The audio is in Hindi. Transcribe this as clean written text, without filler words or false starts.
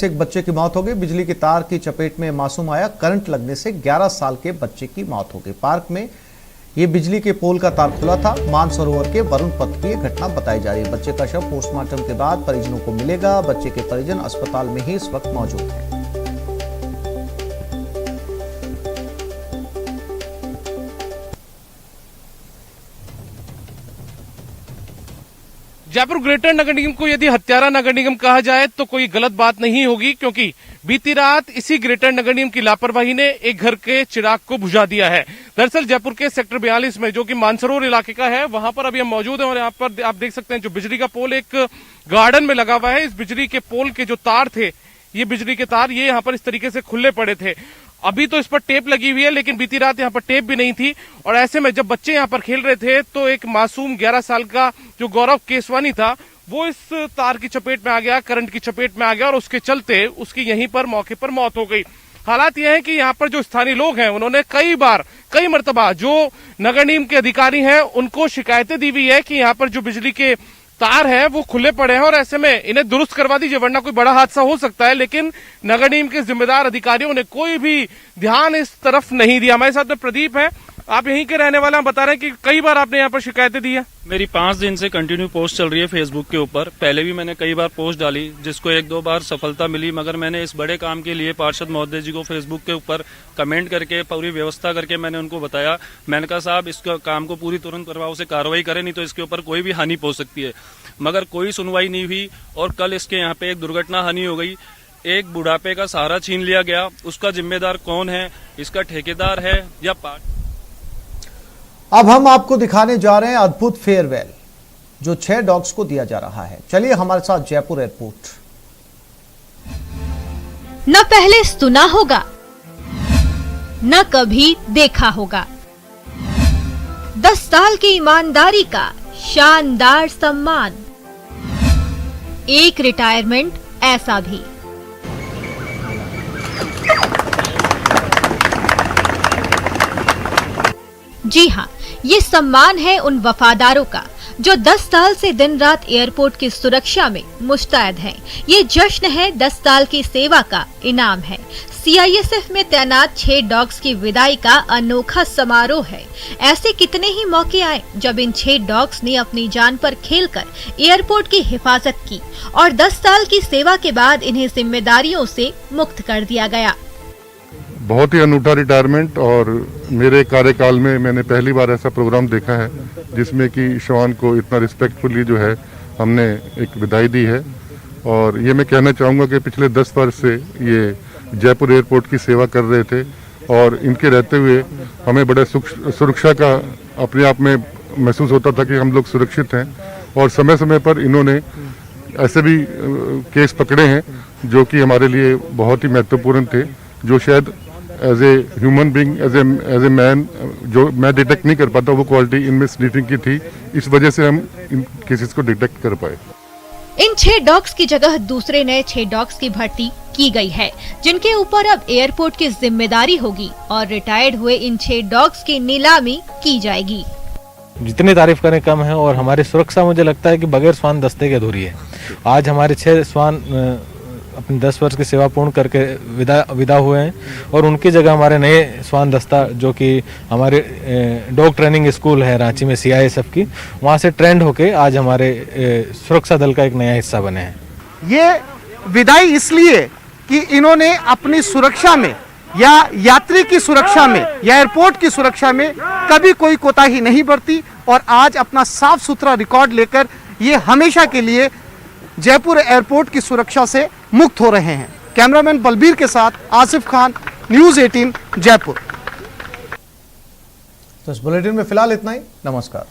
एक बच्चे की मौत हो गई। बिजली की तार की चपेट में मासूम आया। करंट लगने से 11 साल के बच्चे की मौत हो गई। पार्क में ये बिजली के पोल का तार खुला था। मानसरोवर के वरुण पथ की घटना बताई जा रही है। बच्चे का शव पोस्टमार्टम के बाद परिजनों को मिलेगा। बच्चे के परिजन अस्पताल में ही इस वक्त मौजूद हैं। जयपुर ग्रेटर नगर निगम को यदि हत्यारा नगर निगम कहा जाए तो कोई गलत बात नहीं होगी, क्योंकि बीती रात इसी ग्रेटर नगर निगम की लापरवाही ने एक घर के चिराग को बुझा दिया है। दरअसल जयपुर के सेक्टर 42 में, जो कि मानसरोवर इलाके का है, वहां पर अभी हम मौजूद हैं और यहाँ पर आप देख सकते हैं जो बिजली का पोल एक गार्डन में लगा हुआ है। इस बिजली के पोल के जो तार थे, ये बिजली के तार ये यहाँ पर इस तरीके से खुले पड़े थे। अभी तो इस पर टेप लगी हुई है, लेकिन बीती रात यहाँ पर टेप भी नहीं थी। और ऐसे में जब बच्चे यहाँ पर खेल रहे थे तो एक मासूम 11 साल का जो गौरव केसवानी था, वो इस तार की चपेट में आ गया, करंट की चपेट में आ गया और उसके चलते उसकी यहीं पर मौके पर मौत हो गई। हालात यह है कि यहाँ पर जो स्थानीय लोग हैं उन्होंने कई मर्तबा जो नगर निगम के अधिकारी हैं उनको शिकायतें दी हुई है कि यहाँ पर जो बिजली के तार है वो खुले पड़े हैं और ऐसे में इन्हें दुरुस्त करवा दीजिए वरना कोई बड़ा हादसा हो सकता है। लेकिन नगर निगम के जिम्मेदार अधिकारियों ने कोई भी ध्यान इस तरफ नहीं दिया। हमारे साथ में प्रदीप है, आप यहीं के रहने वाले हैं, बता रहे हैं कि कई बार आपने यहाँ पर शिकायतें दी है। मेरी 5 दिन से कंटिन्यू पोस्ट चल रही है फेसबुक के ऊपर। पहले भी मैंने कई बार पोस्ट डाली, जिसको 1-2 बार सफलता मिली, मगर मैंने इस बड़े काम के लिए पार्षद महोदय जी को फेसबुक के ऊपर कमेंट करके पूरी व्यवस्था करके मैंने उनको बताया। मैंने कहा साहब इस काम को पूरी तुरंत प्रभाव से कार्रवाई करें, नहीं तो इसके ऊपर कोई भी हानि पहुंच सकती है। मगर कोई सुनवाई नहीं हुई और कल इसके यहाँ पे एक दुर्घटना हानि हो गई। एक बुढ़ापे का सहारा छीन लिया गया। उसका जिम्मेदार कौन है? इसका ठेकेदार है या पार्ट? अब हम आपको दिखाने जा रहे हैं अद्भुत फेयरवेल जो 6 डॉग्स को दिया जा रहा है। चलिए हमारे साथ जयपुर एयरपोर्ट। न पहले सुना होगा न कभी देखा होगा। 10 साल की ईमानदारी का शानदार सम्मान, एक रिटायरमेंट ऐसा भी। जी हाँ, ये सम्मान है उन वफादारों का जो 10 साल से दिन रात एयरपोर्ट की सुरक्षा में मुस्तैद हैं। ये जश्न है 10 साल की सेवा का इनाम है। CISF में तैनात 6 डॉग्स की विदाई का अनोखा समारोह है। ऐसे कितने ही मौके आए जब इन 6 डॉग्स ने अपनी जान पर खेलकर एयरपोर्ट की हिफाजत की और 10 साल की सेवा के बाद इन्हें जिम्मेदारियों से मुक्त कर दिया गया। बहुत ही अनूठा रिटायरमेंट, और मेरे कार्यकाल में मैंने पहली बार ऐसा प्रोग्राम देखा है जिसमें कि श्वान को इतना रिस्पेक्टफुली जो है हमने एक विदाई दी है। और ये मैं कहना चाहूँगा कि पिछले 10 वर्ष से ये जयपुर एयरपोर्ट की सेवा कर रहे थे और इनके रहते हुए हमें बड़ा सुरक्षा का अपने आप में महसूस होता था कि हम लोग सुरक्षित हैं। और समय समय पर इन्होंने ऐसे भी केस पकड़े हैं जो कि हमारे लिए बहुत ही महत्वपूर्ण थे, जो शायद as a human being, as a man, जो मैं डिटेक्ट नहीं कर पाता, वो क्वालिटी इनमें स्नीफिंग की थी। इस वजह से हम इन केसेस को डिटेक्ट कर पाए। इन 6 डॉग्स की जगह दूसरे नए 6 डॉग्स की भर्ती की गई है, जिनके ऊपर अब एयरपोर्ट की जिम्मेदारी होगी और रिटायर्ड हुए इन 6 डॉग्स की नीलामी की जाएगी। जितनी तारीफ करें कम है और हमारी सुरक्षा मुझे लगता है कि बगैर श्वान दस्ते के अधूरी है। आज हमारे 6 श्वान अपनी 10 वर्ष की सेवा पूर्ण करके विदा हुए हैं और उनकी जगह हमारे नए श्वान दस्ता, जो कि हमारे डॉग ट्रेनिंग स्कूल है रांची में CISF की, वहाँ से ट्रेंड होके आज हमारे सुरक्षा दल का एक नया हिस्सा बने हैं। ये विदाई इसलिए कि इन्होंने अपनी सुरक्षा में या यात्री की सुरक्षा में या एयरपोर्ट की सुरक्षा में कभी कोई कोताही नहीं बरती और आज अपना साफ सुथरा रिकॉर्ड लेकर ये हमेशा के लिए जयपुर एयरपोर्ट की सुरक्षा से मुक्त हो रहे हैं। कैमरामैन बलबीर के साथ आसिफ खान, न्यूज़ 18 जयपुर। तो इस बुलेटिन में फिलहाल इतना ही। नमस्कार।